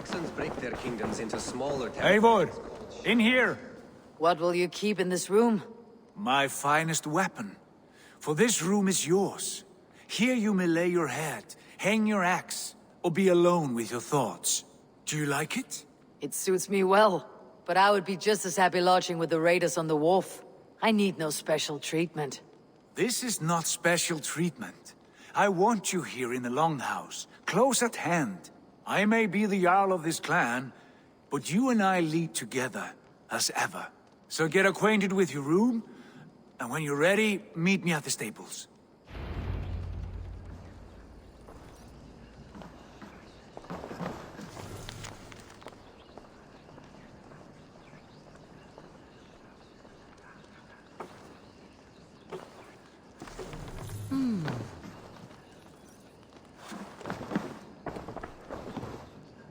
Saxons break their kingdoms into smaller Eivor! territories. In here! What will you keep in this room? My finest weapon. For this room is yours. Here you may lay your head, hang your axe, or be alone with your thoughts. Do you like it? It suits me well, but I would be just as happy lodging with the raiders on the wharf. I need no special treatment. This is not special treatment. I want you here in the Longhouse, close at hand. I may be the Jarl of this clan, but you and I lead together, as ever. So get acquainted with your room, and when you're ready, meet me at the stables.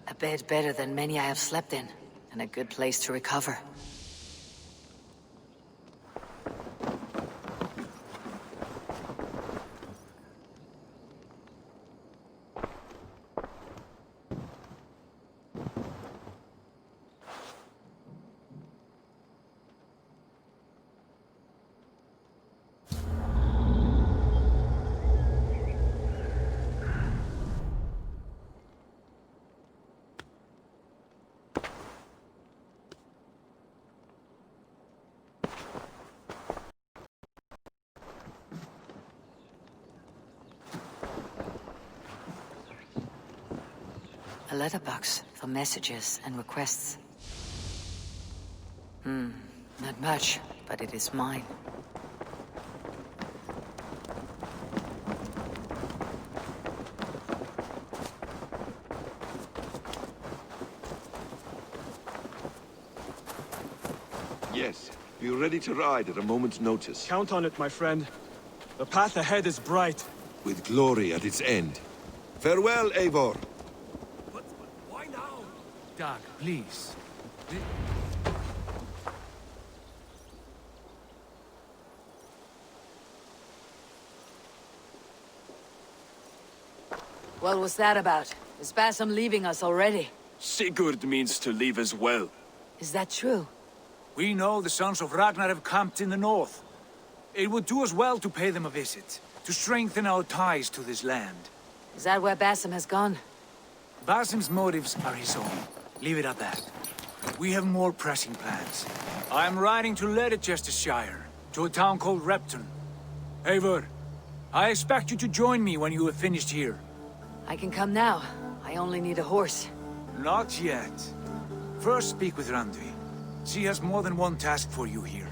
A bed better than many I have slept in, and a good place to recover. A letterbox for messages and requests. Not much, but it is mine. Yes, be ready to ride at a moment's notice. Count on it, my friend. The path ahead is bright. With glory at its end. Farewell, Eivor. But why now? Doug, please. What was that about? Is Basim leaving us already? Sigurd means to leave as well. Is that true? We know the sons of Ragnar have camped in the north. It would do us well to pay them a visit, to strengthen our ties to this land. Is that where Basim has gone? Basim's motives are his own. Leave it at that. We have more pressing plans. I'm riding to Leicestershire, to a town called Repton. Eivor, I expect you to join me when you have finished here. I can come now. I only need a horse. Not yet. First speak with Randvi. She has more than one task for you here.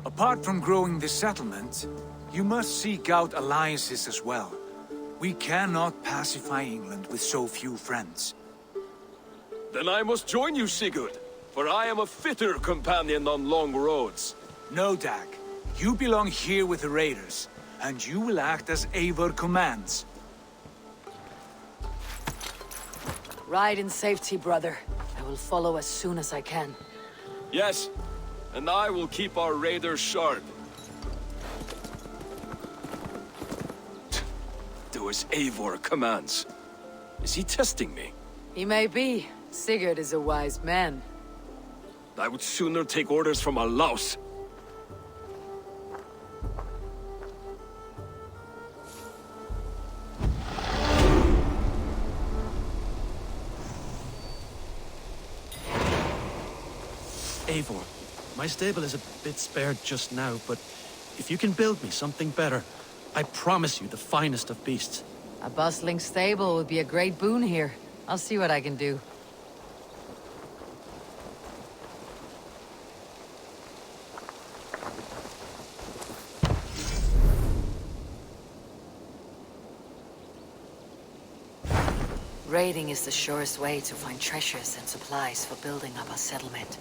Apart from growing this settlement, you must seek out alliances as well. We cannot pacify England with so few friends. Then I must join you, Sigurd, for I am a fitter companion on long roads. No, Dag. You belong here with the raiders, and you will act as Eivor commands. Ride in safety, brother. I will follow as soon as I can. Yes, and I will keep our raiders sharp. Do as Eivor commands. Is he testing me? He may be. Sigurd is a wise man. I would sooner take orders from a louse. Eivor, my stable is a bit spared just now, but if you can build me something better, I promise you the finest of beasts. A bustling stable would be a great boon here. I'll see what I can do. Raiding is the surest way to find treasures and supplies for building up our settlement.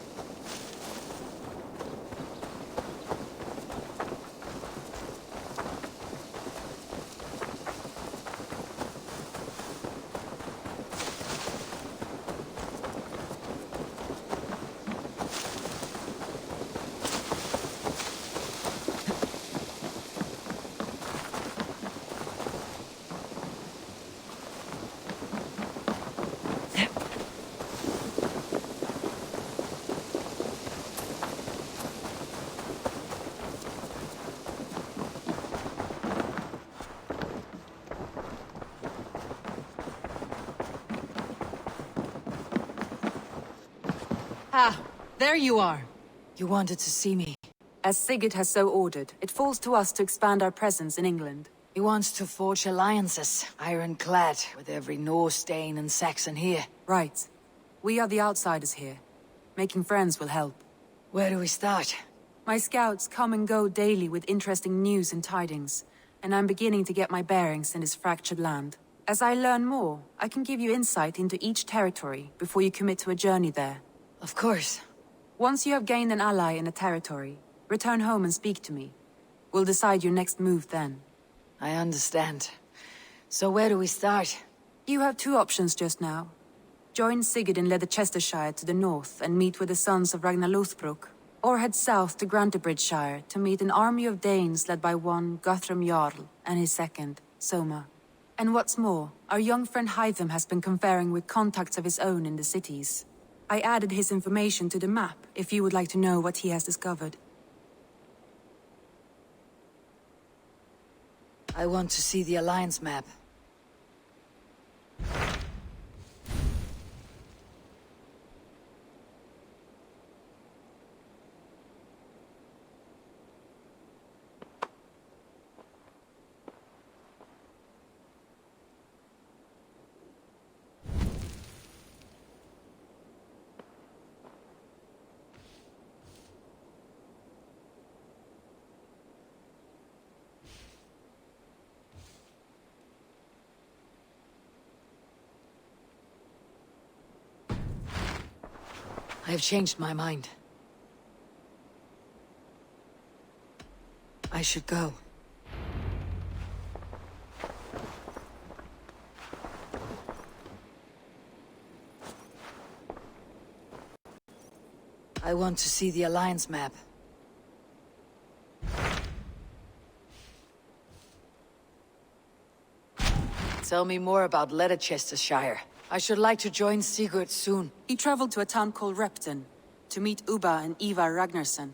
Ah, there you are. You wanted to see me. As Sigurd has so ordered, it falls to us to expand our presence in England. He wants to forge alliances, ironclad, with every Norse, Dane, and Saxon here. Right. We are the outsiders here. Making friends will help. Where do we start? My scouts come and go daily with interesting news and tidings, and I'm beginning to get my bearings in this fractured land. As I learn more, I can give you insight into each territory before you commit to a journey there. Of course. Once you have gained an ally in a territory, return home and speak to me. We'll decide your next move then. I understand. So where do we start? You have two options just now. Join Sigurd in Leicestershire to the north and meet with the sons of Ragnar Lothbrok, or head south to Grantebridgeshire to meet an army of Danes led by one Guthrum Jarl and his second, Soma. And what's more, our young friend Hytham has been conferring with contacts of his own in the cities. I added his information to the map if you would like to know what he has discovered. I want to see the Alliance map. I have changed my mind. I should go. I want to see the Alliance map. Tell me more about Leicestershire. I should like to join Sigurd soon. He traveled to a town called Repton to meet Ubba and Ivar Ragnarsson.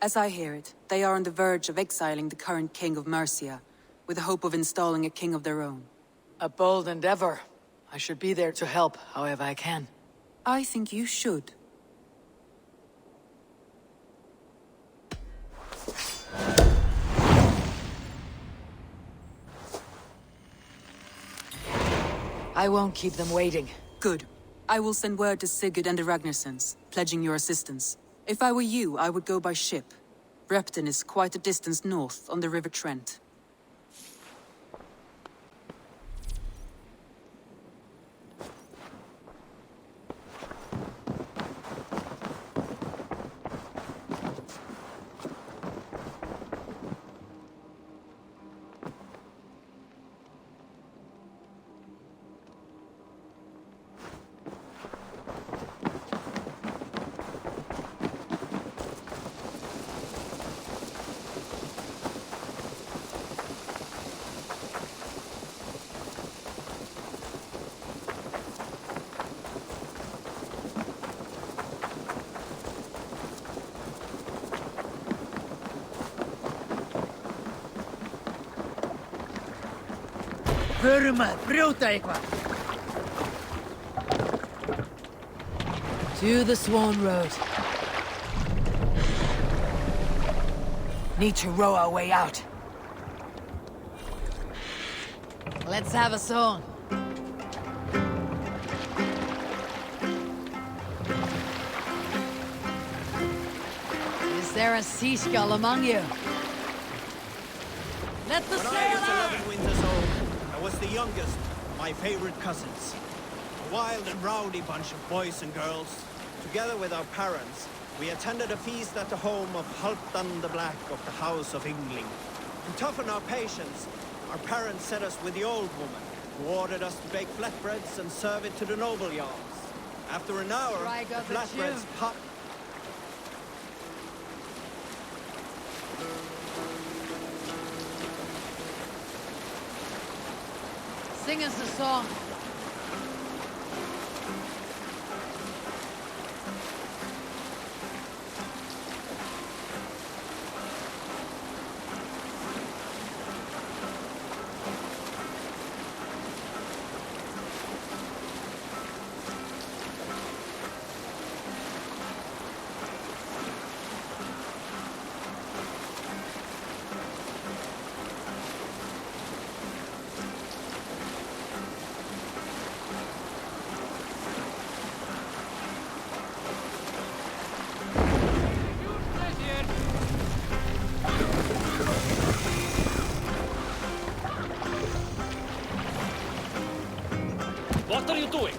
As I hear it, they are on the verge of exiling the current king of Mercia, with the hope of installing a king of their own. A bold endeavor. I should be there to help, however I can. I think you should. I won't keep them waiting. Good. I will send word to Sigurd and the Ragnarssons, pledging your assistance. If I were you, I would go by ship. Repton is quite a distance north on the River Trent. Förum að brjóta eitthvað. To the Swan Road. Need to row our way out. Let's have a song. Is there a seagull among you? Let the When I sail was out! 11 winters old, I was the youngest of my favorite cousins. A wild and rowdy bunch of boys and girls. Together with our parents, we attended a feast at the home of Halfdan the Black of the House of Yngling. To toughen our patience, our parents set us with the old woman, who ordered us to bake flatbreads and serve it to the noble jarls. After an hour, Strike the up a flatbreads tune. popped. Sing us a song. What are you doing?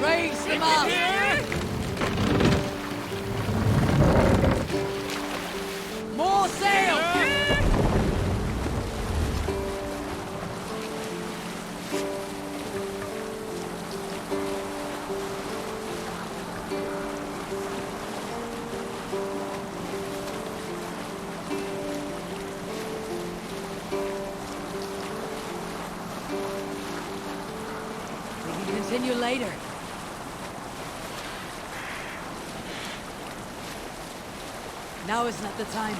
Raise them up! More sail! We can continue later. Now is not the time.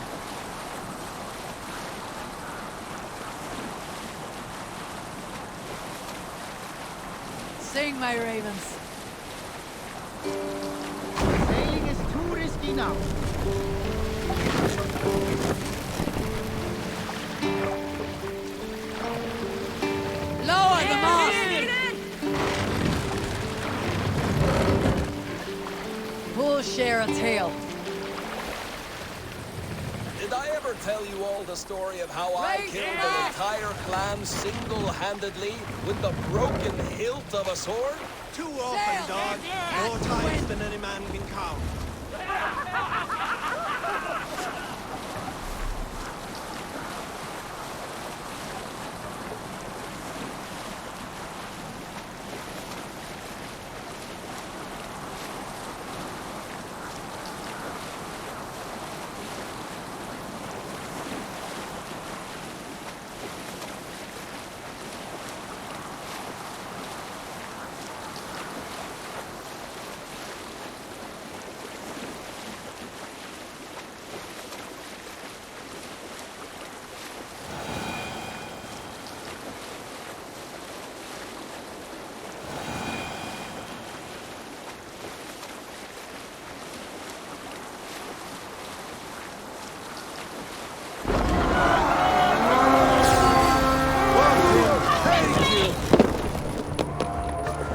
Sing, my ravens. Sailing is too risky now. Lower the mast! We'll share a tail. Did I ever tell you all the story of how I Raise killed it an up! entire clan single-handedly with the broken hilt of a sword? Too often, dog. More times than any man can count.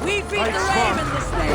We feed the raven this day!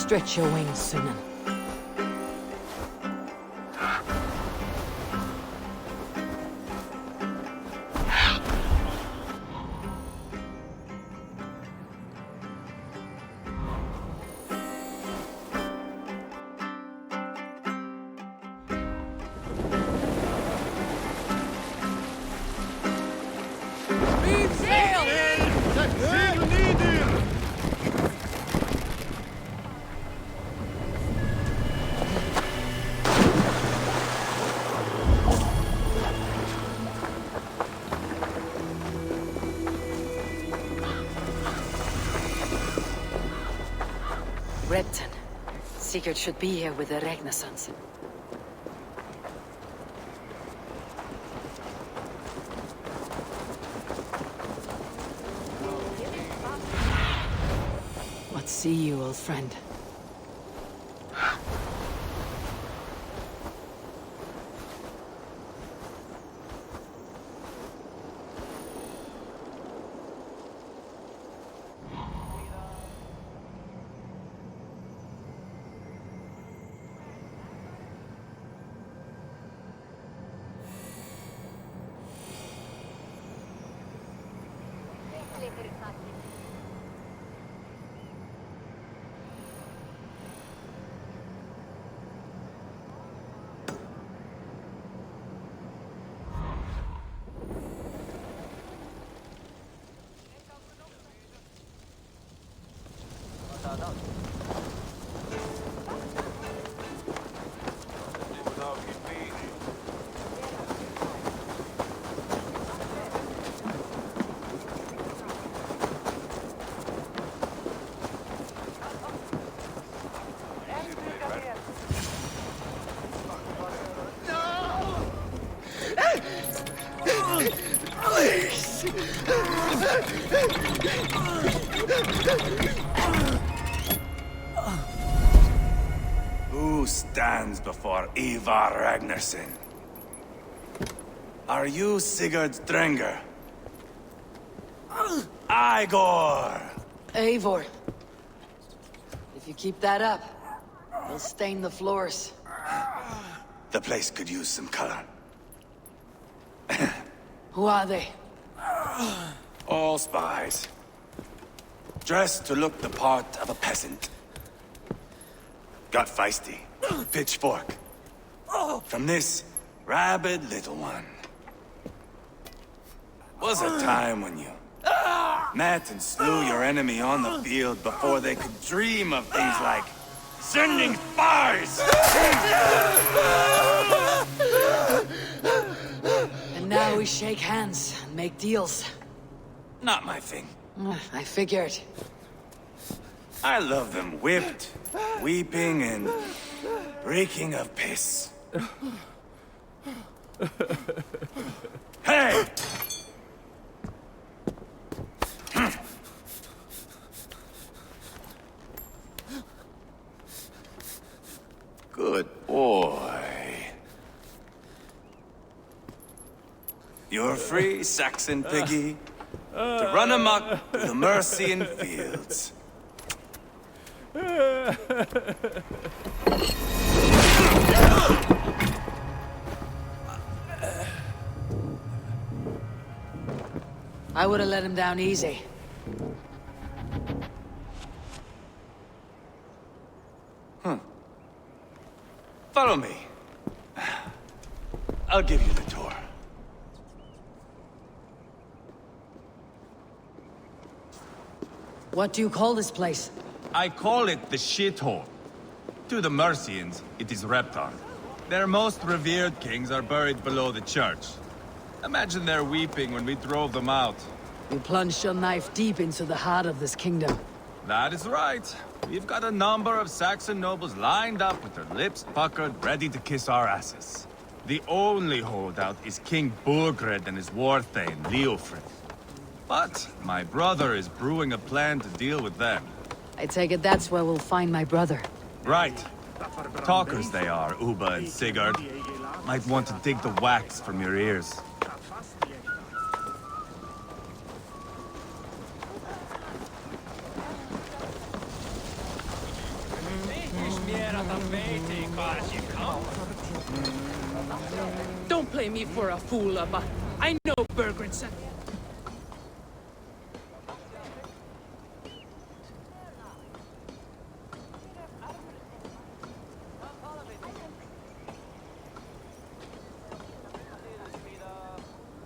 Stretch your wings, Sunan. Reef sail! Sigurd should be here with the Ragnarsons. What see you, old friend? Who stands before Ivar Ragnarsson? Are you Sigurd Drenger? Igor! Eivor. If you keep that up, you'll stain the floors. The place could use some color. Who are they? All spies. Dressed to look the part of a peasant. Got feisty. Pitchfork. From this rabid little one. Was a time when you met and slew your enemy on the field before they could dream of things like sending spies! And now we shake hands and make deals. Not my thing. I figured. I love them whipped, weeping, and reeking of piss. Hey! Good boy. You're free, Saxon piggy, to run amok through the Mercian fields. I would have let him down easy. Follow me. I'll give you the tour. What do you call this place? I call it the shithole. To the Mercians, it is Reptar. Their most revered kings are buried below the church. Imagine their weeping when we drove them out. You plunged your knife deep into the heart of this kingdom. That is right. We've got a number of Saxon nobles lined up with their lips puckered, ready to kiss our asses. The only holdout is King Burgred and his war thane, Leofrid. But my brother is brewing a plan to deal with them. I take it that's where we'll find my brother. Right. Talkers they are, Uba and Sigurd. Might want to dig the wax from your ears. Don't play me for a fool, Abba. I know Bergrenson.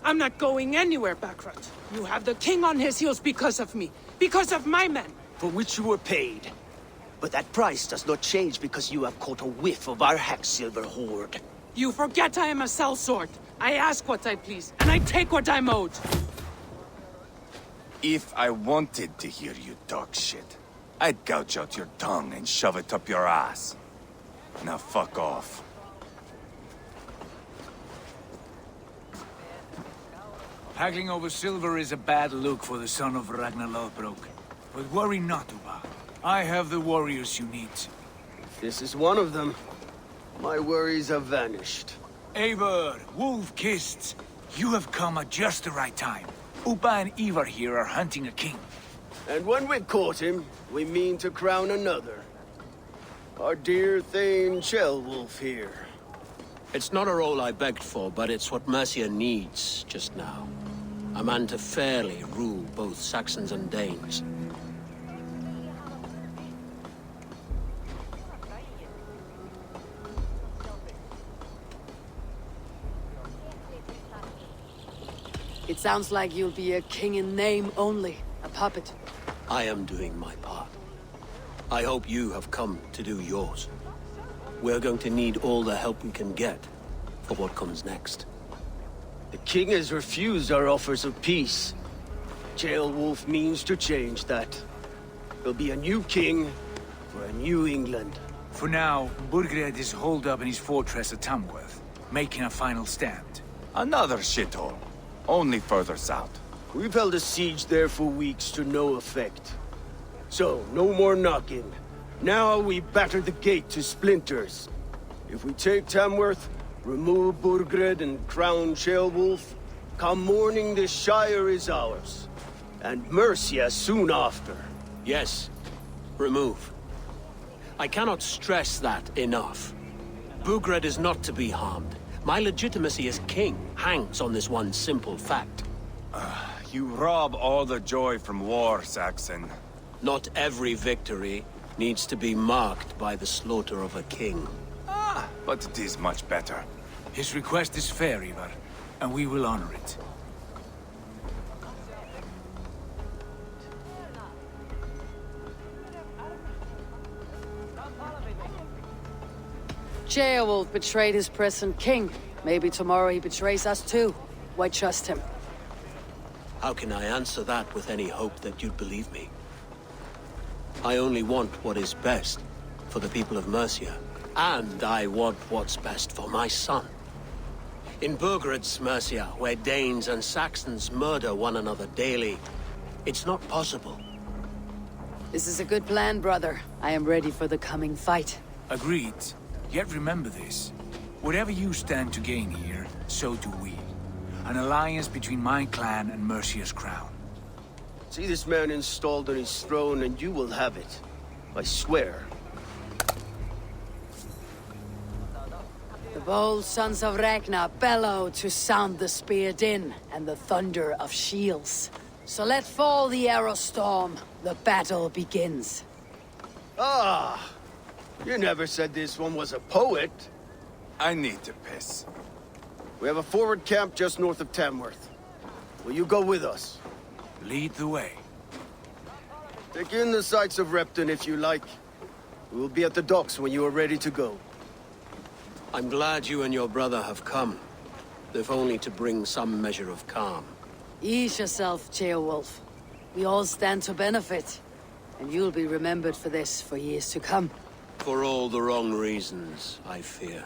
I'm not going anywhere, Backrot. You have the king on his heels because of me. Because of my men. For which you were paid. But that price does not change because you have caught a whiff of our Hacksilver hoard. You forget I am a sellsword. I ask what I please, and I take what I'm owed. If I wanted to hear you talk shit, I'd gouge out your tongue and shove it up your ass. Now fuck off. Haggling over silver is a bad look for the son of Ragnar Lothbrok. But worry not, Uba. I have the warriors you need. This is one of them. My worries have vanished. Eivor, Wolf-Kissed, you have come at just the right time. Uba and Ivar here are hunting a king. And when we caught him, we mean to crown another. Our dear Thane Ceolwulf here. It's not a role I begged for, but it's what Mercia needs just now. A man to fairly rule both Saxons and Danes. It sounds like you'll be a king in name only, a puppet. I am doing my part. I hope you have come to do yours. We're going to need all the help we can get for what comes next. The king has refused our offers of peace. Ceolwulf means to change that. There'll be a new king for a new England. For now, Burgred is holed up in his fortress at Tamworth, making a final stand. Another shithole. Only further south. We've held a siege there for weeks to no effect. So, no more knocking. Now we batter the gate to splinters. If we take Tamworth, remove Burgred and crown Ceolwulf, come morning the Shire is ours. And Mercia soon after. Yes, remove. I cannot stress that enough. Burgred is not to be harmed. My legitimacy as king hangs on this one simple fact. You rob all the joy from war, Saxon. Not every victory needs to be marked by the slaughter of a king. But it is much better. His request is fair, Ivar, and we will honor it. Ceolwulf betrayed his present king. Maybe tomorrow he betrays us too. Why trust him? How can I answer that with any hope that you'd believe me? I only want what is best for the people of Mercia. And I want what's best for my son. In Burgred's Mercia, where Danes and Saxons murder one another daily, it's not possible. This is a good plan, brother. I am ready for the coming fight. Agreed. Yet remember this. Whatever you stand to gain here, so do we. An alliance between my clan and Mercia's crown. See this man installed on his throne and you will have it. I swear. The bold sons of Ragnar bellow to sound the spear din and the thunder of shields. So let fall the arrow storm. The battle begins. Ah! You never said this one was a poet. I need to piss. We have a forward camp just north of Tamworth. Will you go with us? Lead the way. Take in the sights of Repton if you like. We will be at the docks when you are ready to go. I'm glad you and your brother have come, if only to bring some measure of calm. Ease yourself, Ceolwulf. We all stand to benefit, and you'll be remembered for this for years to come. For all the wrong reasons, I fear.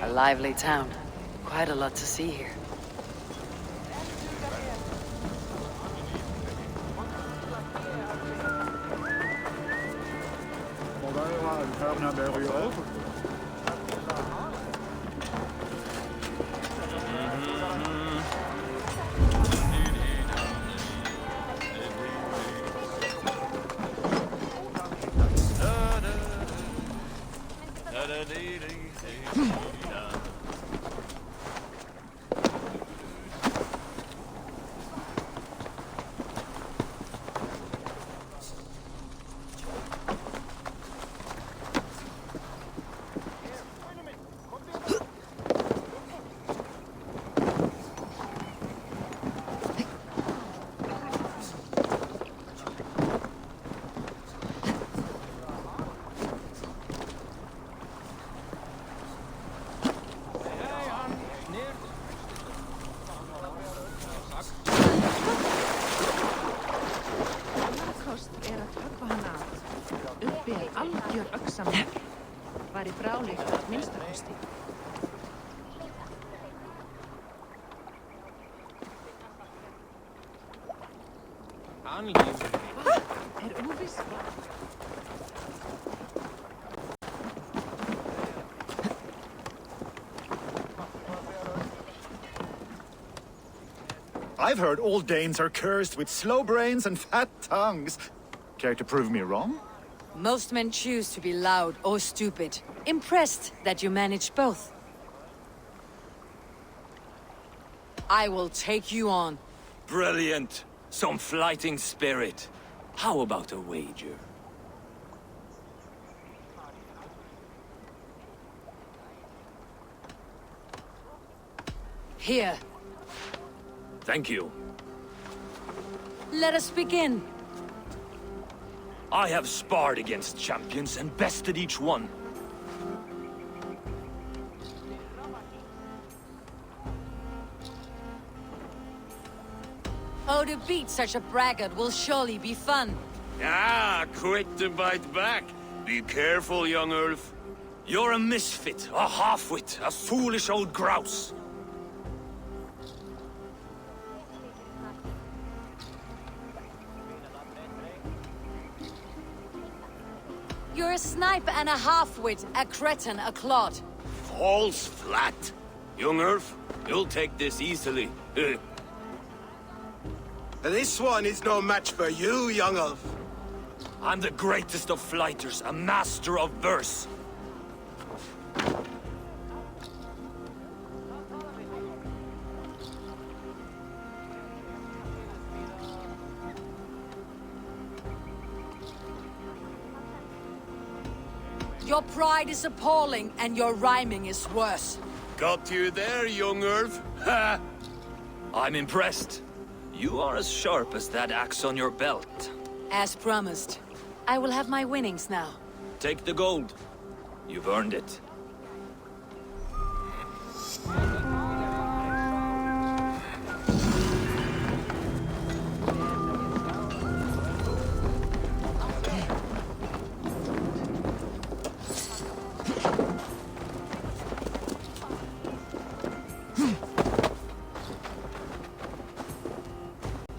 A lively town. Quite a lot to see here. I've heard all Danes are cursed with slow brains and fat tongues. Care to prove me wrong? Most men choose to be loud or stupid. Impressed that you manage both. I will take you on. Brilliant. Some fighting spirit. How about a wager? Here. Thank you. Let us begin. I have sparred against champions and bested each one. Oh, to beat such a braggart will surely be fun. Ah, quick to bite back. Be careful, young Ulf. You're a misfit, a half-wit, a foolish old grouse. You're a snipe and a half-wit, a cretin, a clod. Falls flat. Young Ulf, you'll take this easily. This one is no match for you, young Ulf. I'm the greatest of flighters, a master of verse. Your pride is appalling, and your rhyming is worse. Got you there, young Ulf. Ha! I'm impressed. You are as sharp as that axe on your belt. As promised. I will have my winnings now. Take the gold. You've earned it.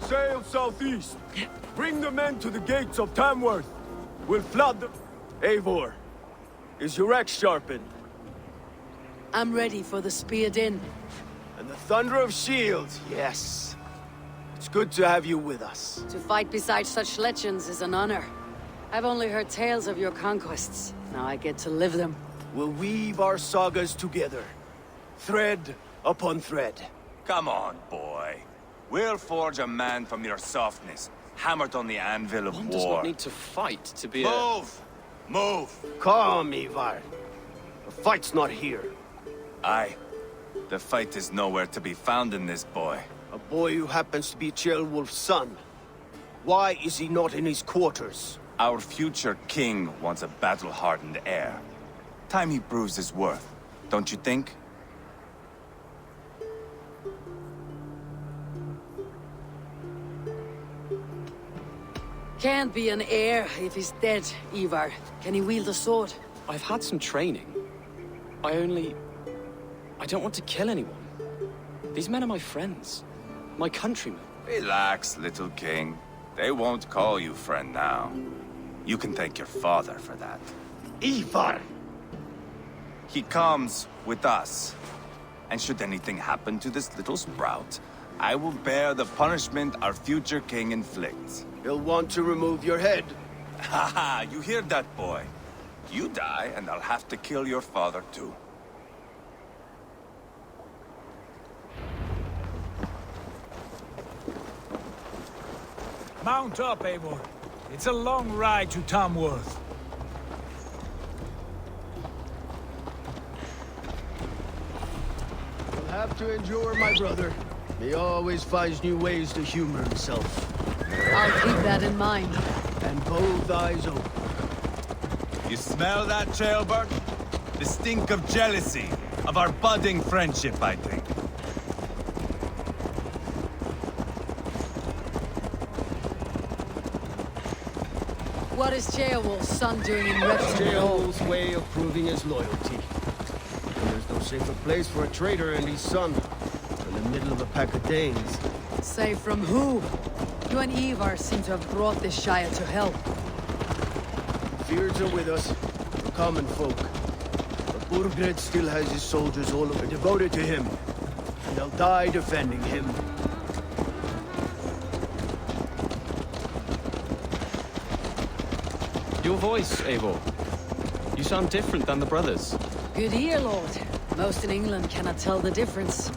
Sail southeast. Bring the men to the gates of Tamworth. We'll flood them. Eivor, is your axe sharpened? I'm ready for the spear din. And the thunder of shields, yes. It's good to have you with us. To fight beside such legends is an honor. I've only heard tales of your conquests. Now I get to live them. We'll weave our sagas together. Thread upon thread. Come on, boy. We'll forge a man from your softness, hammered on the anvil of One war. does not need to fight to be Move! Move! Calm, Ivar. The fight's not here. Aye. The fight is nowhere to be found in this boy. A boy who happens to be Ceolwulf's son. Why is he not in his quarters? Our future king wants a battle-hardened heir. Time he proves his worth, don't you think? Can't be an heir if he's dead, Ivar. Can he wield a sword? I've had some training. I don't want to kill anyone. These men are my friends. My countrymen. Relax, little king. They won't call you friend now. You can thank your father for that. Ivar! He comes with us. And should anything happen to this little sprout, I will bear the punishment our future king inflicts. He'll want to remove your head. Haha, you hear that, boy? You die, and I'll have to kill your father, too. Mount up, Eivor. It's a long ride to Tamworth. You'll have to endure, my brother. He always finds new ways to humor himself. I'll keep that in mind. And both eyes open. You smell that, Ceolbert? The stink of jealousy, of our budding friendship, I think. What is Ceolwulf's son doing in Repton? Ceolwulf's way of proving his loyalty. And there's no safer place for a traitor and his son than the middle of a pack of Danes. Safe from who? You and Ivar seem to have brought this Shire to hell. Fears are with us. We're common folk. But Burgred still has his soldiers all over devoted to him. And they'll die defending him. Your voice, Eivor. You sound different than the brothers. Good ear, Lord. Most in England cannot tell the difference.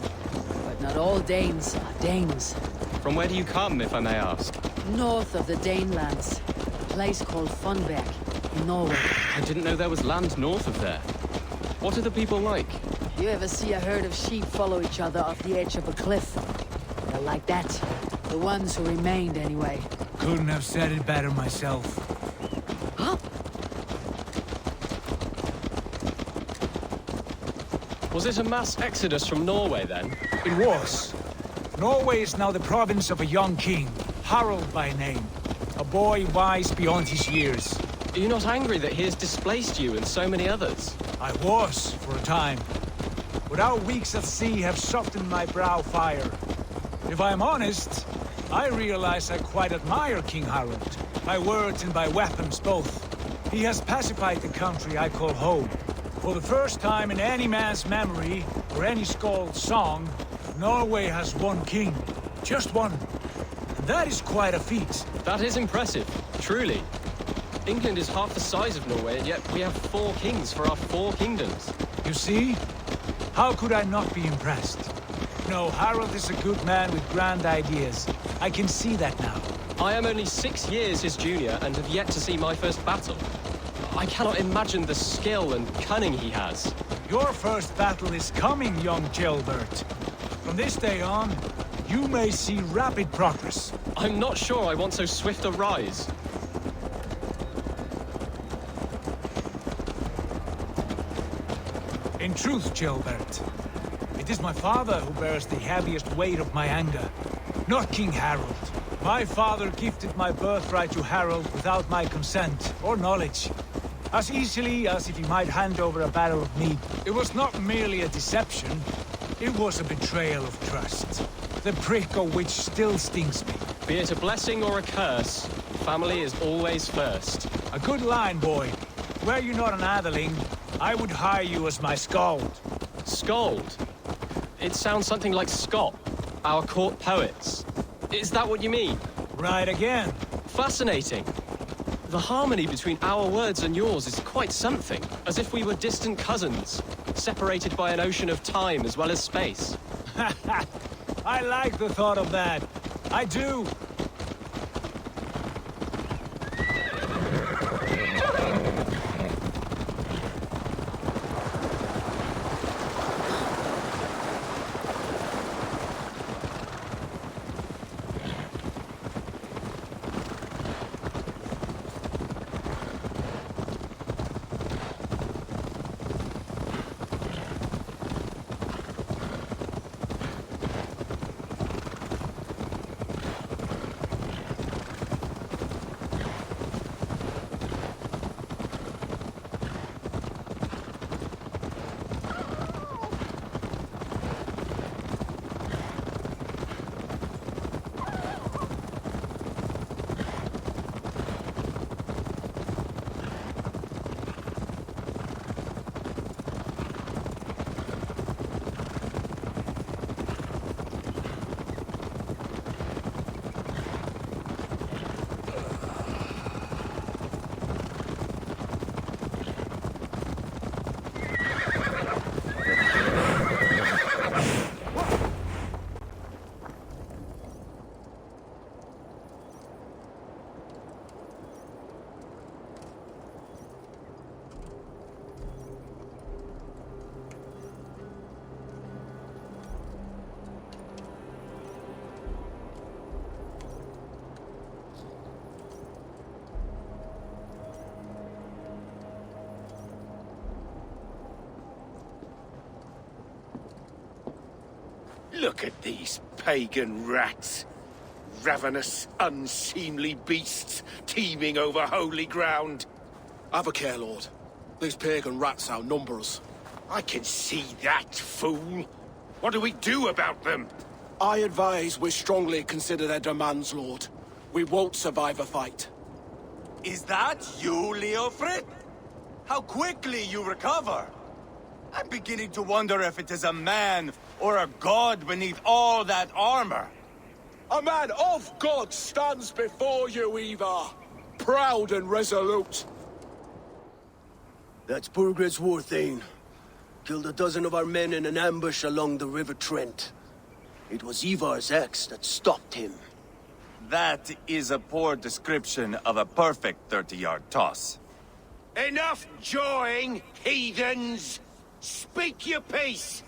But not all Danes are Danes. From where do you come, if I may ask? North of the Danelands. A place called Funberg, in Norway. I didn't know there was land north of there. What are the people like? You ever see a herd of sheep follow each other off the edge of a cliff? They're like that. The ones who remained, anyway. Couldn't have said it better myself. Huh? Was it a mass exodus from Norway, then? It was. Norway is now the province of a young king, Harald by name. A boy wise beyond his years. Are you not angry that he has displaced you and so many others? I was, for a time. But our weeks at sea have softened my brow fire. If I'm honest, I realize I quite admire King Harald. By words and by weapons both. He has pacified the country I call home. For the first time in any man's memory, or any skald's song, Norway has one king. Just one. And that is quite a feat. That is impressive, truly. England is half the size of Norway, and yet we have 4 kings for our 4 kingdoms. You see? How could I not be impressed? No, Harald is a good man with grand ideas. I can see that now. I am only 6 years his junior and have yet to see my first battle. I cannot imagine the skill and cunning he has. Your first battle is coming, young Gilbert. From this day on, you may see rapid progress. I'm not sure I want so swift a rise. In truth, Gilbert, it is my father who bears the heaviest weight of my anger, not King Harald. My father gifted my birthright to Harald without my consent or knowledge. As easily as if he might hand over a barrel of meat. It was not merely a deception, it was a betrayal of trust. The prick of which still stings me. Be it a blessing or a curse, family is always first. A good line, boy. Were you not an atheling, I would hire you as my skald. Skald? It sounds something like Scott, our court poets. Is that what you mean? Right again. Fascinating. The harmony between our words and yours is quite something. As if we were distant cousins, separated by an ocean of time as well as space. I like the thought of that. I do. Look at these pagan rats. Ravenous, unseemly beasts teeming over holy ground. Have a care, Lord. These pagan rats outnumber us. I can see that, fool. What do we do about them? I advise we strongly consider their demands, Lord. We won't survive a fight. Is that you, Leofrid? How quickly you recover! I'm beginning to wonder if it is a man or a god beneath all that armor. A man of God stands before you, Ivar. Proud and resolute. That's Burgred's war thane. Killed a dozen of our men in an ambush along the River Trent. It was Ivar's axe that stopped him. That is a poor description of a perfect 30-yard toss. Enough jawing, heathens! Speak your piece!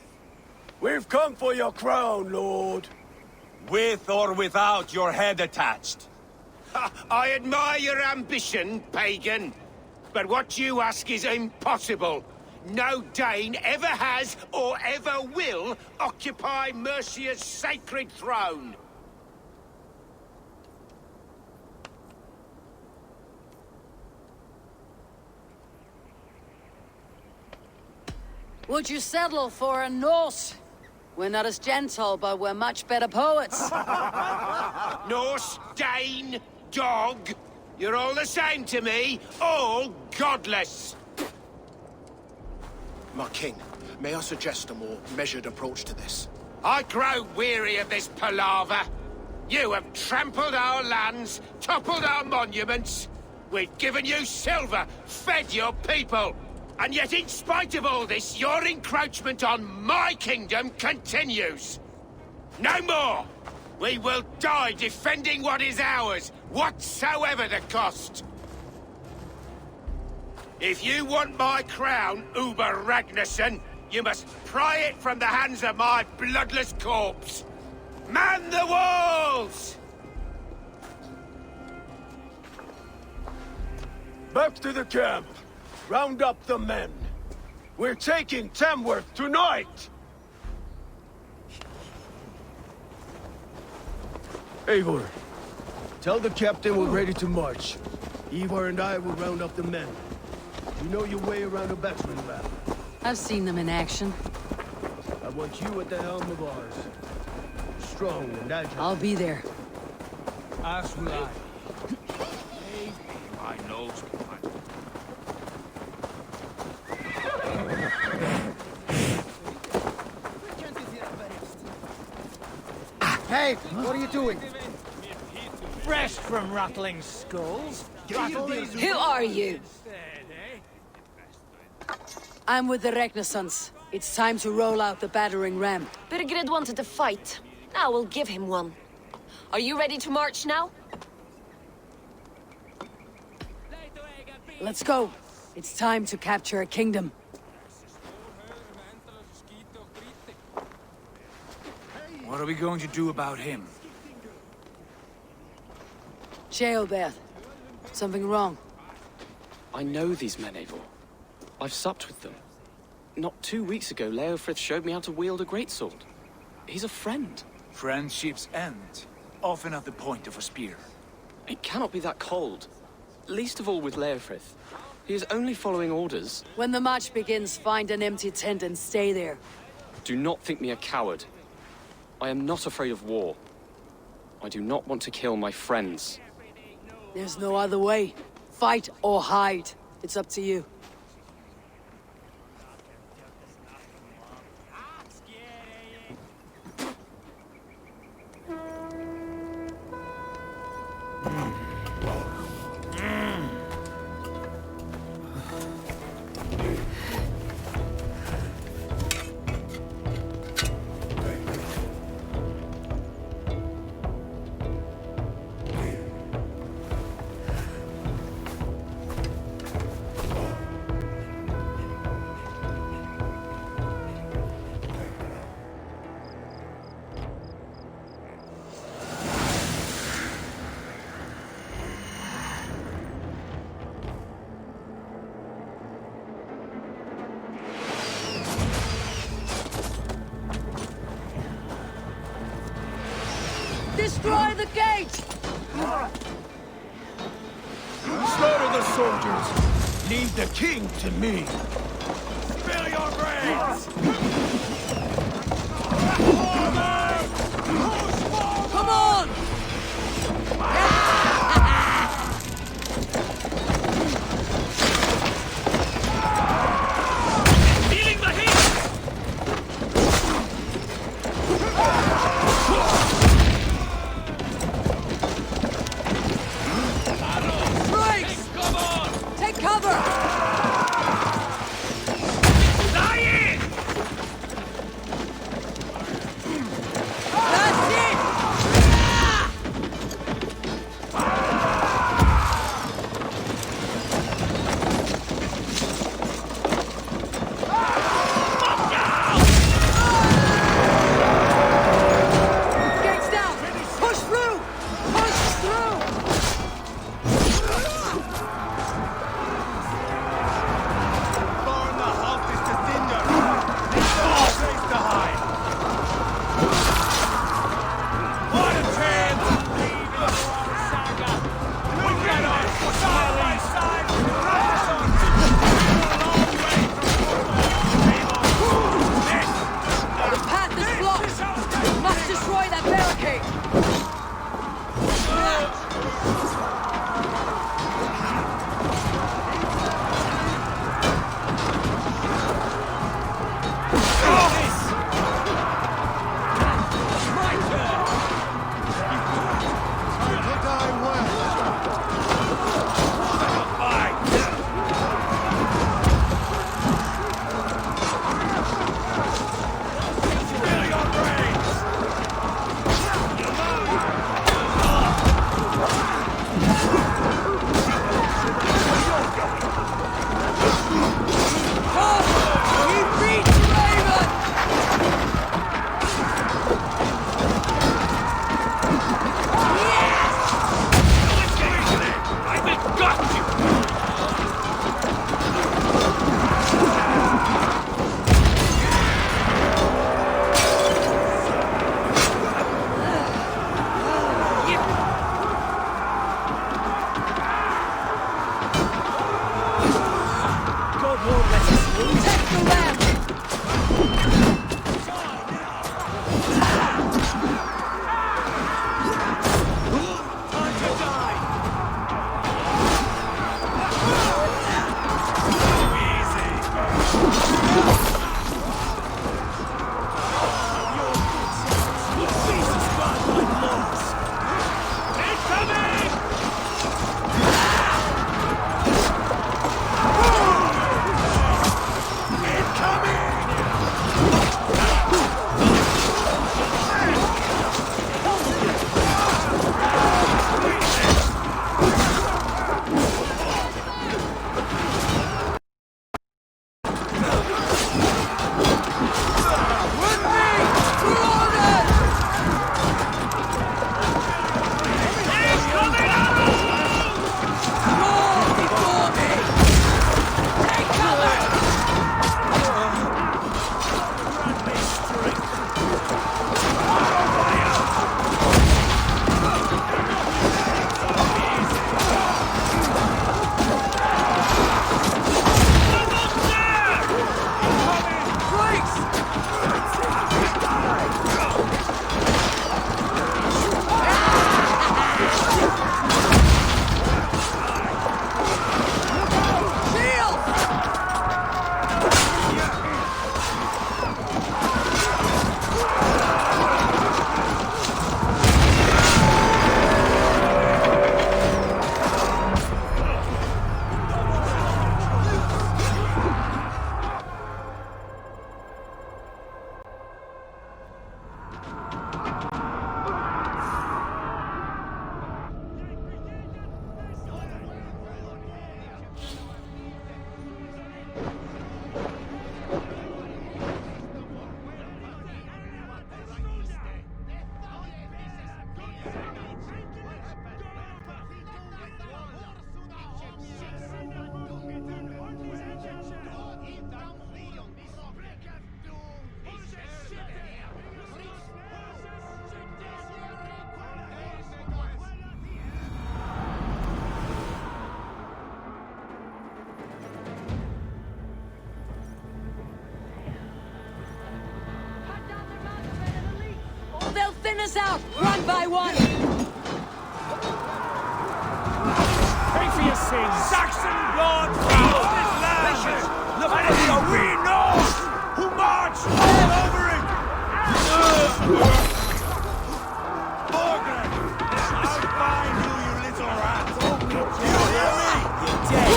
We've come for your crown, Lord. With or without your head attached. Ha, I admire your ambition, pagan. But what you ask is impossible. No Dane ever has or ever will occupy Mercia's sacred throne. Would you settle for a Norse? We're not as gentle, but we're much better poets. Norse, Dane, dog. You're all the same to me. All godless. My king, may I suggest a more measured approach to this? I grow weary of this palaver. You have trampled our lands, toppled our monuments. We've given you silver, fed your people. And yet, in spite of all this, your encroachment on my kingdom continues. No more! We will die defending what is ours, whatsoever the cost. If you want my crown, Uber Ragnarsson, you must pry it from the hands of my bloodless corpse. Man the walls! Back to the camp. Round up the men. We're taking Tamworth tonight! Eivor, tell the captain we're ready to march. Ivar and I will round up the men. You know your way around a battering ram. I've seen them in action. I want you at the helm of ours. Strong and agile. I'll be there. As will I. My nose. Hey, what are you doing? Fresh from rattling skulls. Who are you? I'm with the Ragnarssons. It's time to roll out the battering ram. Burgred wanted to fight. Now we'll give him one. Are you ready to march now? Let's go. It's time to capture a kingdom. What are we going to do about him? Jailbeth. Something wrong. I know these men, Eivor. I've supped with them. Not 2 weeks ago, Leofrith showed me how to wield a greatsword. He's a friend. Friendships end, often at the point of a spear. It cannot be that cold. Least of all with Leofrith. He is only following orders. When the march begins, find an empty tent and stay there. Do not think me a coward. I am not afraid of war. I do not want to kill my friends. There's no other way. Fight or hide. It's up to you. Destroy the gate! Slaughter the soldiers! Leave the king to me! Spill your brains! Come on! They'll thin us out, one by one! Pay for your sins! Saxon blood! This land! And it's the we North who march all over it! Borgren! I'll find you, you little rat! You hear me? You're dead!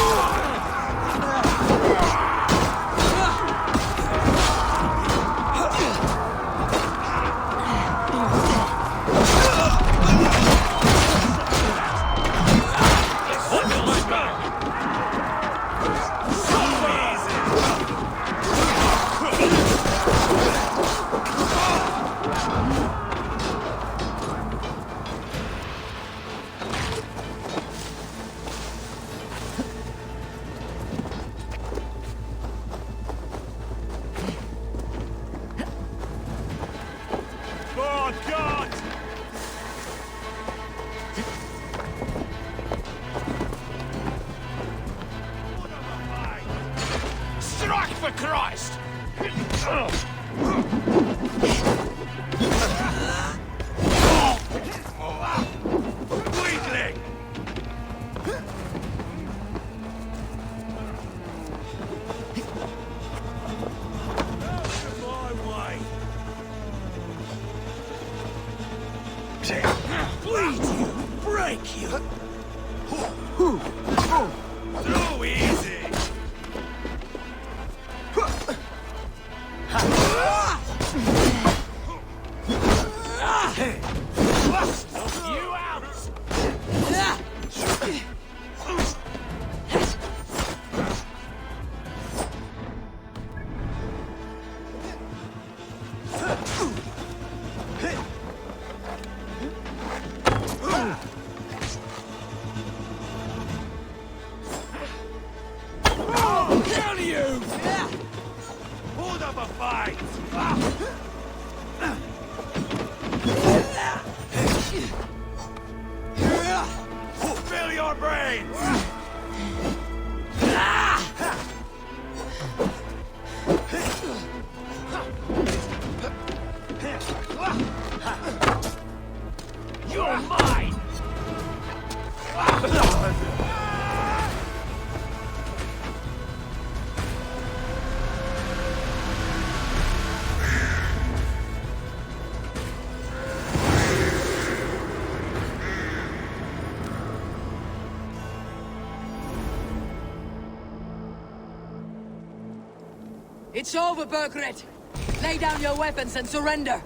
Strike for Christ! Weakling! Bleed you! Break you! Too easy! You out! Kill you! Hold up a fight! Fill your brains! You're mine! It's over, Burgred! Lay down your weapons and surrender!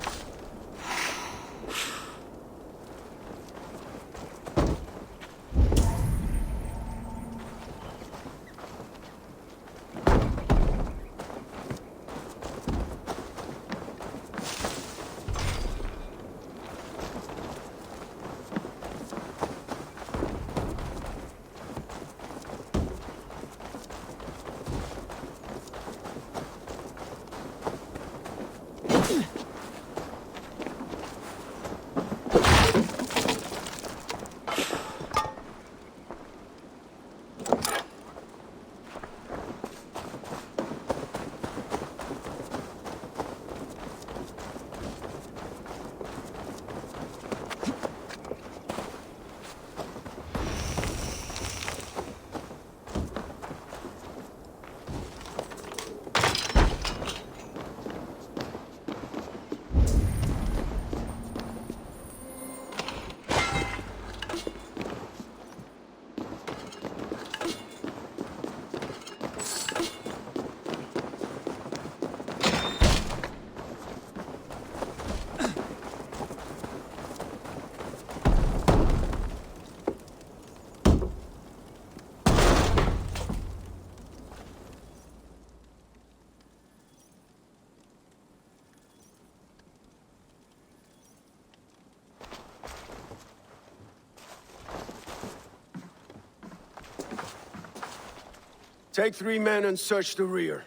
Take 3 men and search the rear.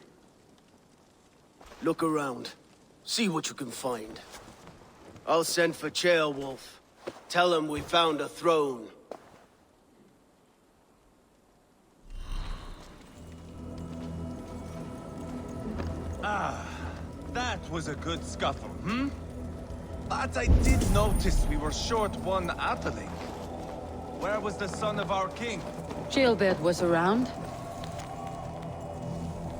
Look around. See what you can find. I'll send for Ceolwulf. Tell him we found a throne. Ah, that was a good scuffle, hmm? But I did notice we were short one atheling. Where was the son of our king? Gilbert was around.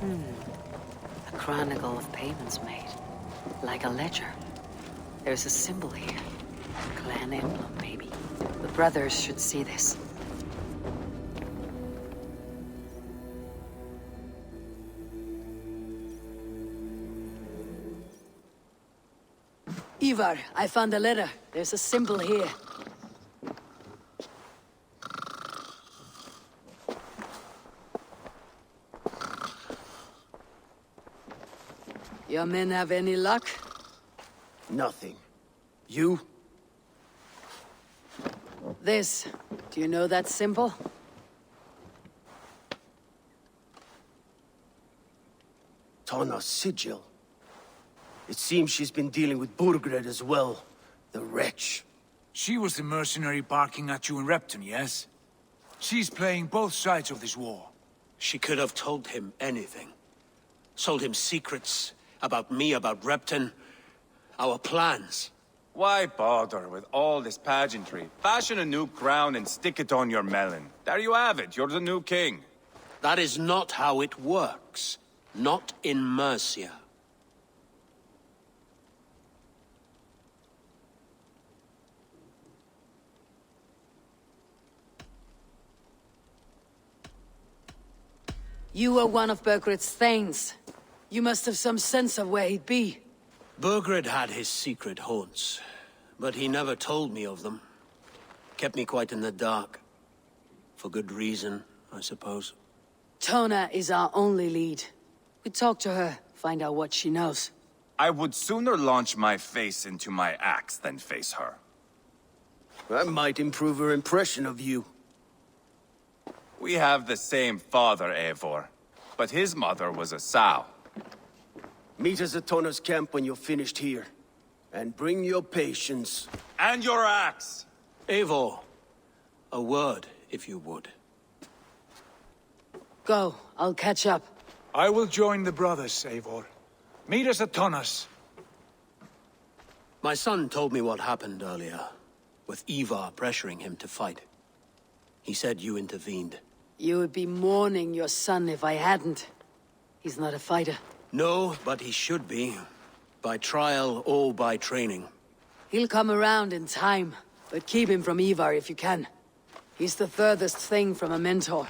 A chronicle of payments made. Like a ledger. There's a symbol here. A clan emblem, maybe. The brothers should see this. Ivar, I found a letter. There's a symbol here. Your men have any luck? Nothing. You? This. Do you know that symbol? Tana's sigil. It seems she's been dealing with Burgred as well. The wretch. She was the mercenary barking at you in Repton, yes? She's playing both sides of this war. She could have told him anything. Sold him secrets about me, about Repton, our plans. Why bother with all this pageantry? Fashion a new crown and stick it on your melon. There you have it, you're the new king. That is not how it works. Not in Mercia. You were one of Burgred's thanes. You must have some sense of where he'd be. Burgred had his secret haunts, but he never told me of them. Kept me quite in the dark. For good reason, I suppose. Tona is our only lead. We talk to her, find out what she knows. I would sooner launch my face into my axe than face her. That might improve her impression of you. We have the same father, Eivor, but his mother was a sow. Meet us at Tona's camp when you're finished here. And bring your patience. And your axe! Eivor, a word, if you would. Go, I'll catch up. I will join the brothers, Eivor. Meet us at Tona's. My son told me what happened earlier, with Ivar pressuring him to fight. He said you intervened. You would be mourning your son if I hadn't. He's not a fighter. No, but he should be. By trial or by training. He'll come around in time, but keep him from Ivar if you can. He's the furthest thing from a mentor.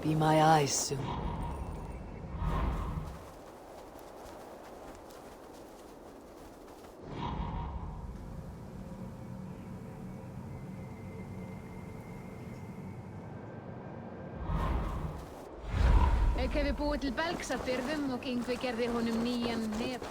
Be my eyes soon. Auk hefur búið til belgs af byrðum og Yngvi gerði honum nýjan net.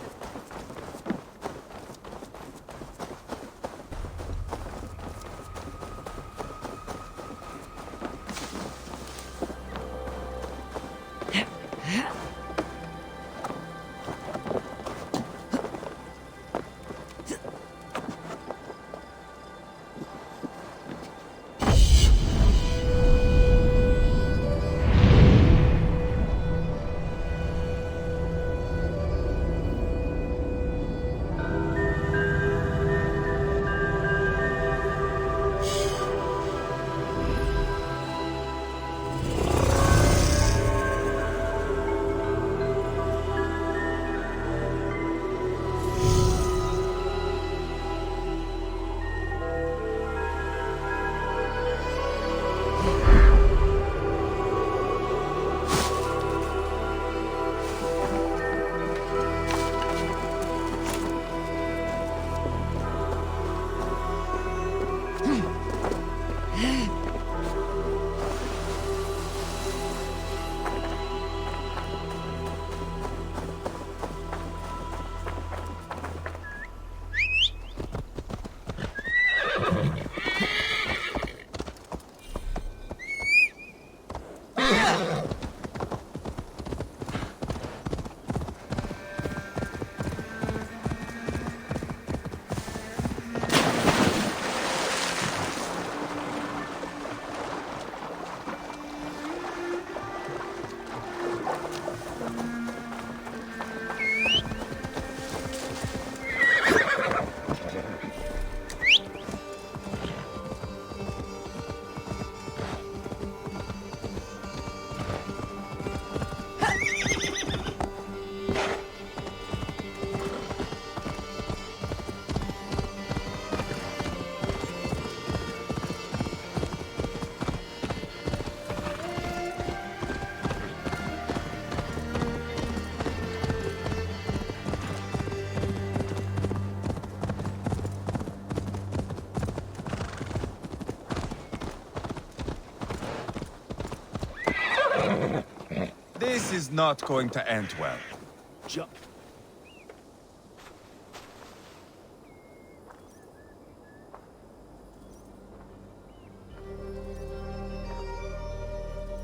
This is not going to end well.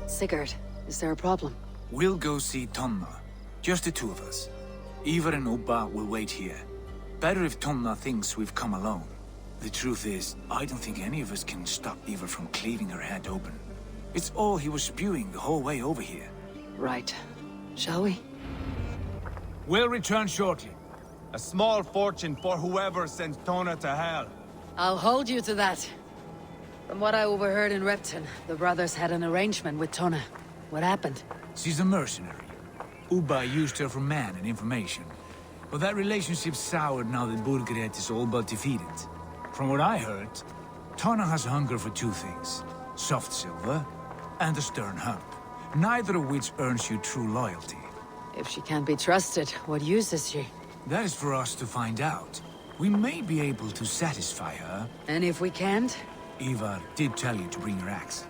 Sigurd, is there a problem? We'll go see Tonna. Just the two of us. Ivar and Ubba will wait here. Better if Tonna thinks we've come alone. The truth is, I don't think any of us can stop Ivar from cleaving her head open. It's all he was spewing the whole way over here. Right. Shall we? We'll return shortly. A small fortune for whoever sends Tona to hell. I'll hold you to that. From what I overheard in Repton, the brothers had an arrangement with Tonna. What happened? She's a mercenary. Ubba used her for man and information. But that relationship soured now that Burgred is all but defeated. From what I heard, Tonna has hunger for two things. Soft silver and a stern hump. Neither of which earns you true loyalty. If she can't be trusted, what use is she? That is for us to find out. We may be able to satisfy her. And if we can't? Ivar did tell you to bring your axe.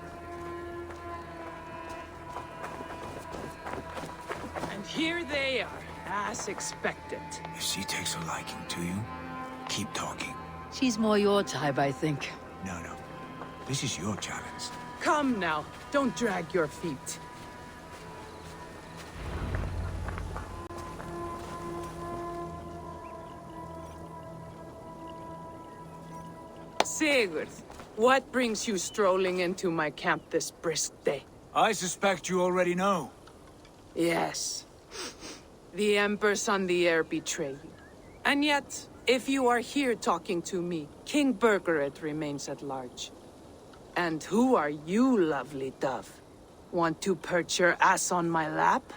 And here they are, as expected. If she takes a liking to you, keep talking. She's more your type, I think. No. This is your challenge. Come now, don't drag your feet. Sigurd, what brings you strolling into my camp this brisk day? I suspect you already know. Yes. The Emperor's on the air betrayed you. And yet, if you are here talking to me, King Burgred remains at large. And who are you, lovely dove? Want to perch your ass on my lap?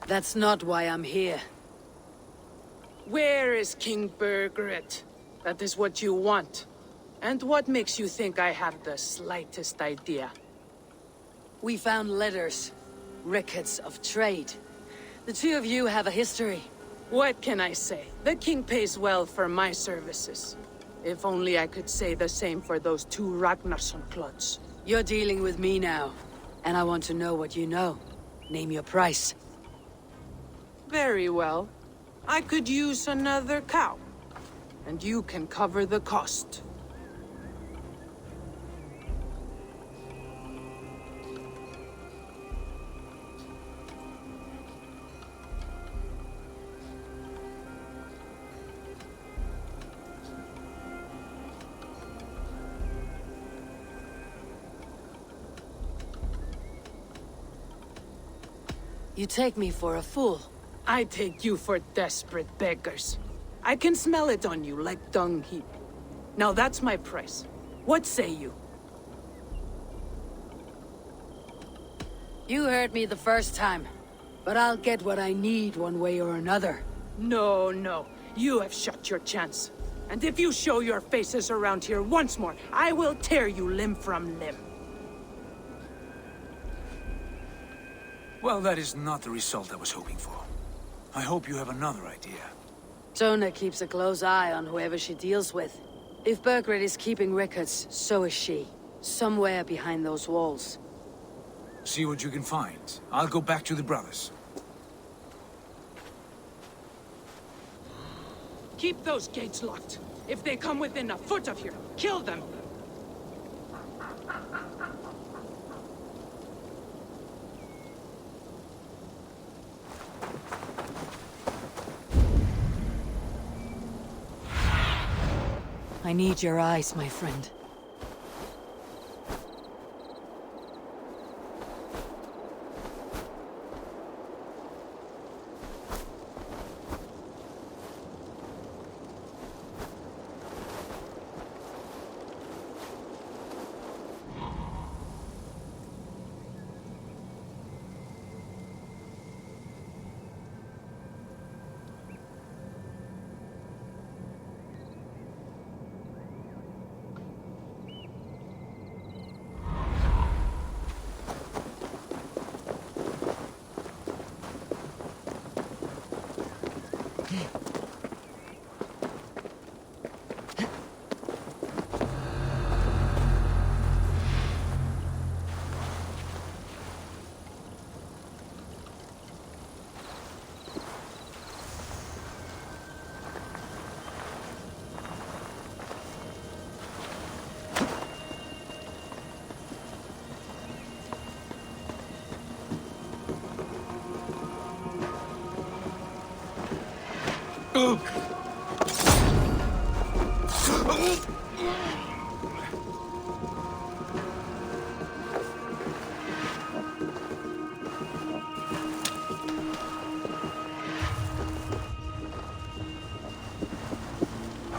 That's not why I'm here. Where is King Burgred? That is what you want. And what makes you think I have the slightest idea? We found letters. Records of trade. The two of you have a history. What can I say? The king pays well for my services. If only I could say the same for those two Ragnarsson clods. You're dealing with me now. And I want to know what you know. Name your price. Very well. I could use another cow. And you can cover the cost. You take me for a fool. I take you for desperate beggars. I can smell it on you like dung heap. Now that's my price. What say you? You heard me the first time. But I'll get what I need one way or another. No. You have shot your chance. And if you show your faces around here once more, I will tear you limb from limb. Well, that is not the result I was hoping for. I hope you have another idea. Tona keeps a close eye on whoever she deals with. If Burgred is keeping records, so is she. Somewhere behind those walls. See what you can find. I'll go back to the brothers. Keep those gates locked. If they come within a foot of here, kill them. I need your eyes, my friend.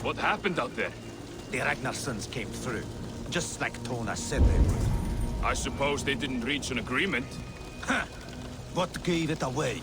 What happened out there? The Ragnarsons came through, just like Tona said they would. I suppose they didn't reach an agreement. What gave it away?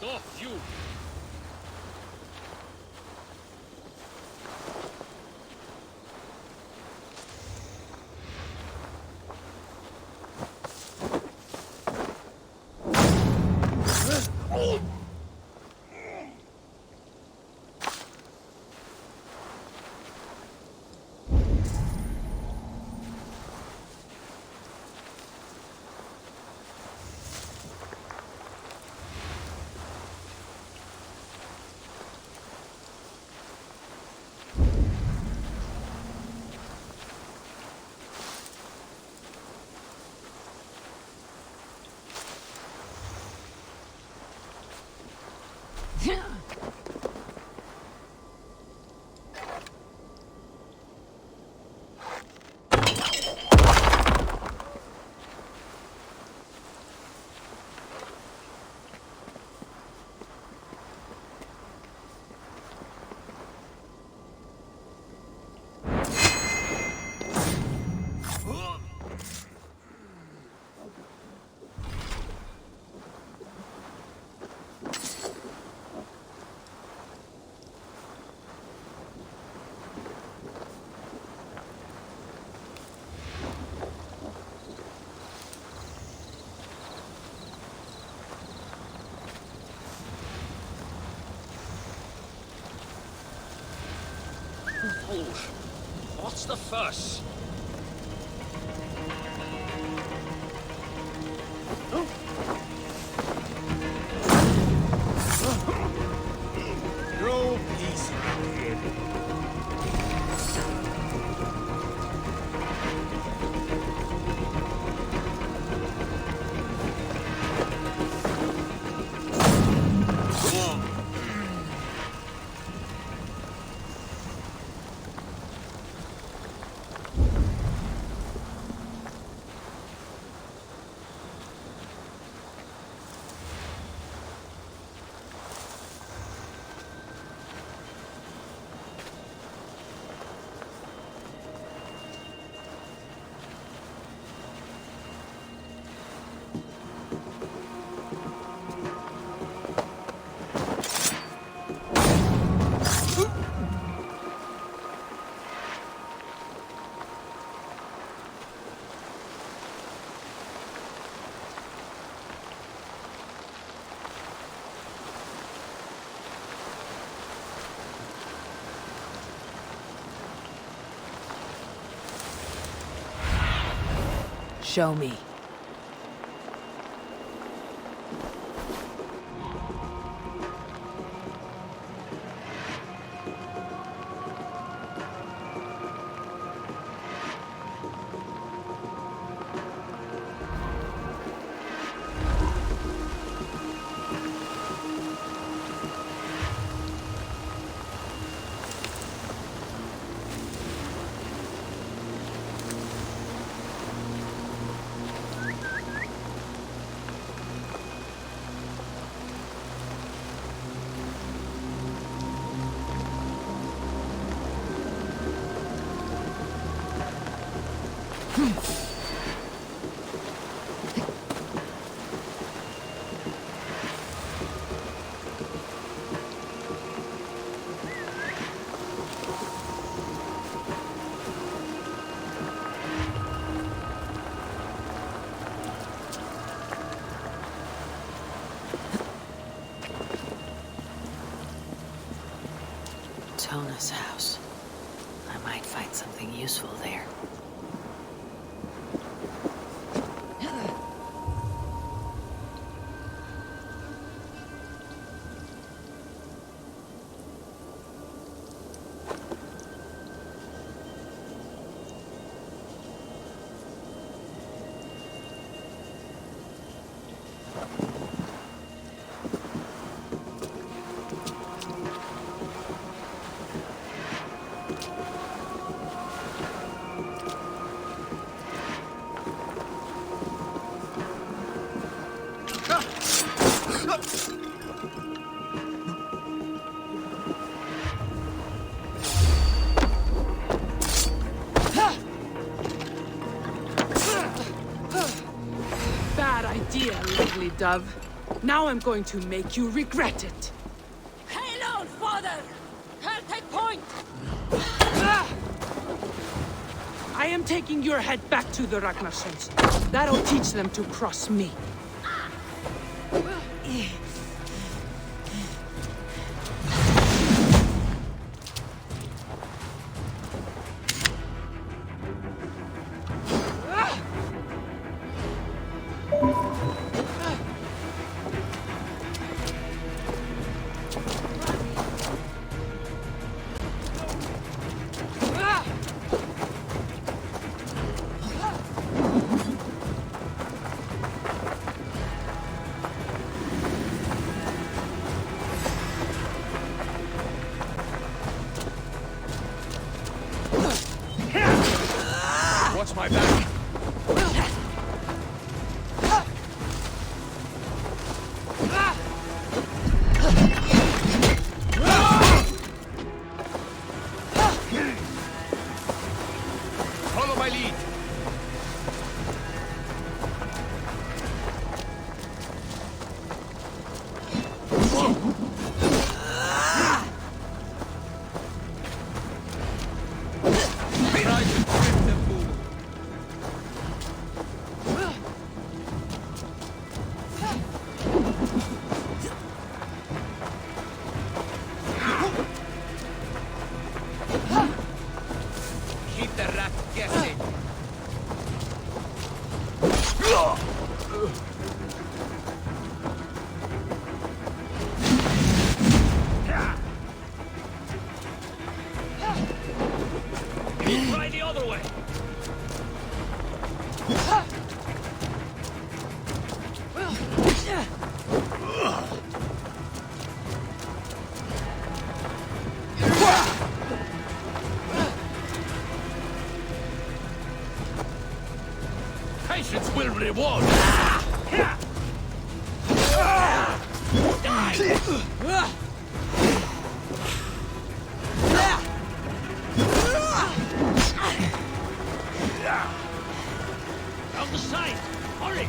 Stop, you! What's the fuss? No peace around here. Show me. Tona's house. I might find something useful there. Bad idea, lovely dove. Now I'm going to make you regret it. Hail, father! I'll take point! I am taking your head back to the Ragnarsons. That'll teach them to cross me. Watch my back. Follow my lead. Keep the rat guessing. Try the other way. Patience will reward. Down the side. Hurry.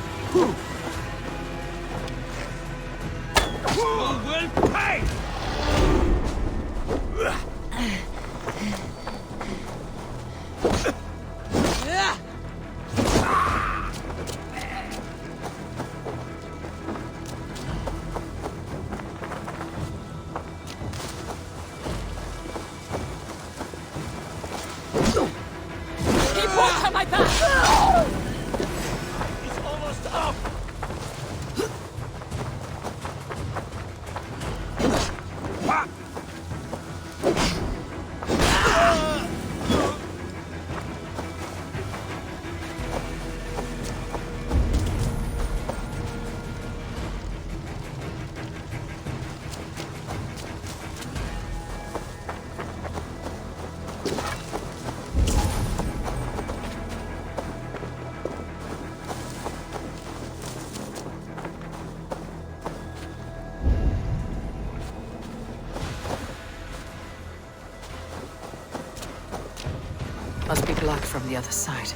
You will pay. Keep watch on my back! It's almost up. Must be blocked from the other side.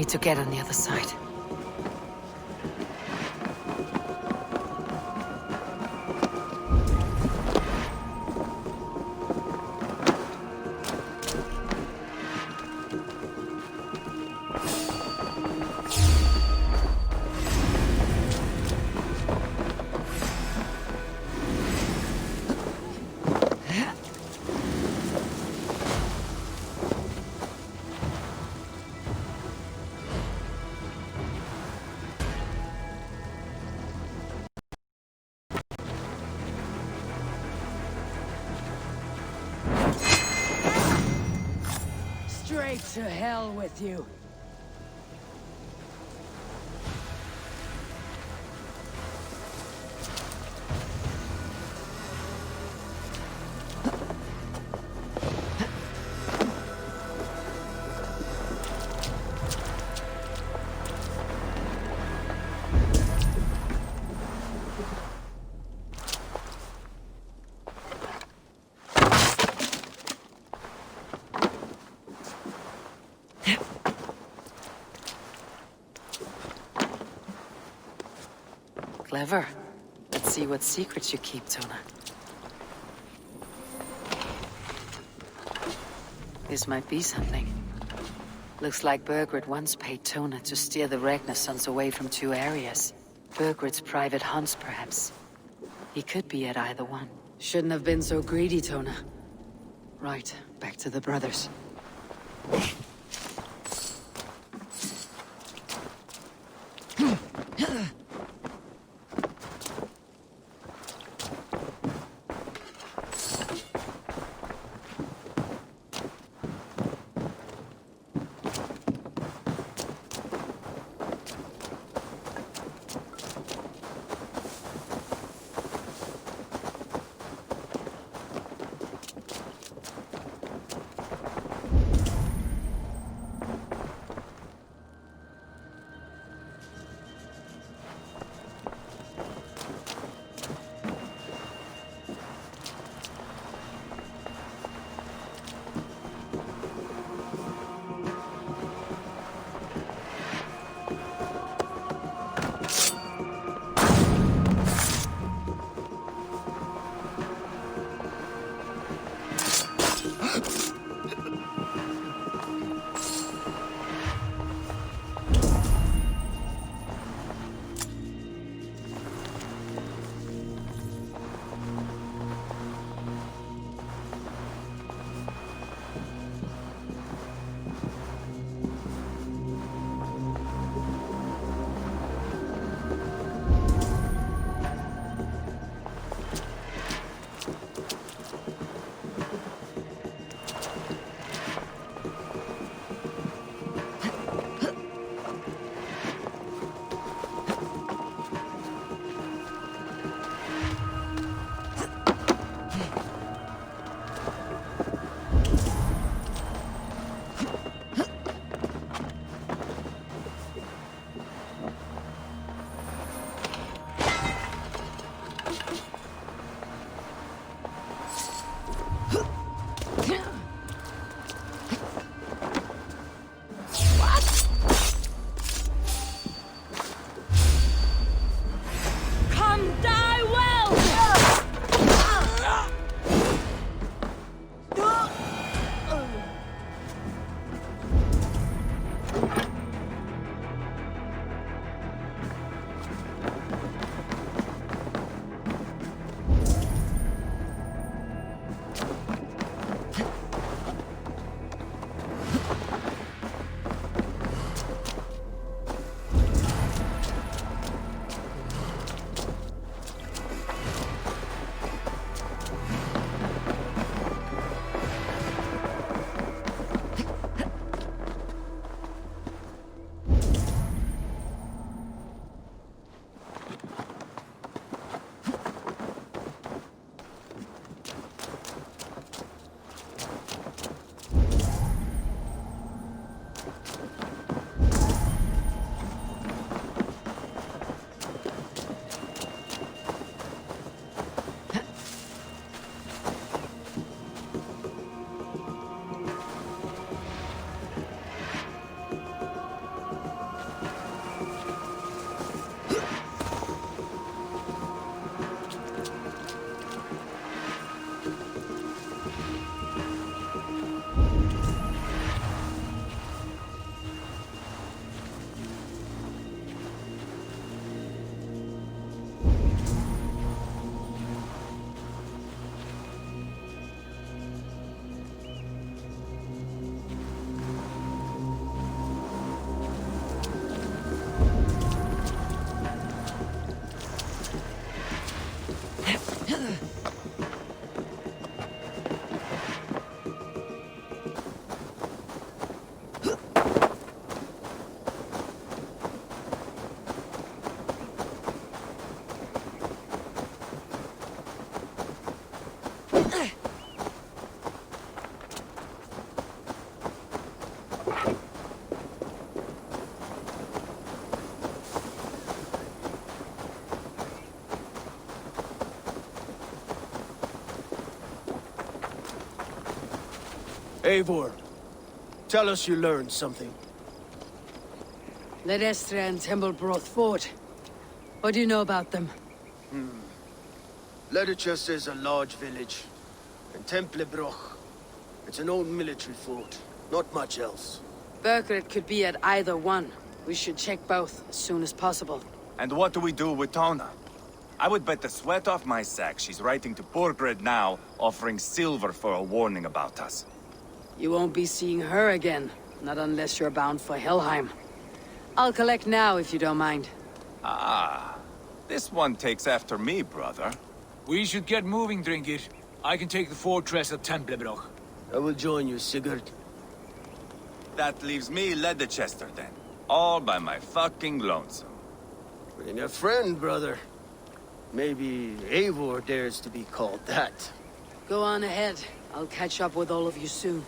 need to get on the other side. Straight to hell with you. Clever. Let's see what secrets you keep, Tona. This might be something. Looks like Burgred once paid Tona to steer the Ragnar sons away from 2 areas. Burgred's private hunts, perhaps. He could be at either one. Shouldn't have been so greedy, Tona. Right, back to the brothers. Eivor, tell us you learned something. Ledestra and Templebroth fought. What do you know about them? Leicester is a large village. And Templebroch, it's an old military fort. Not much else. Burkred could be at either one. We should check both as soon as possible. And what do we do with Tona? I would bet the sweat off my sack she's writing to Borgred now, offering silver for a warning about us. You won't be seeing her again. Not unless you're bound for Helheim. I'll collect now if you don't mind. Ah, this one takes after me, brother. We should get moving, Drinkit. I can take the fortress of Templebroch. I will join you, Sigurd. That leaves me Leicester then. All by my fucking lonesome. Bring a friend, brother. Maybe Eivor dares to be called that. Go on ahead. I'll catch up with all of you soon.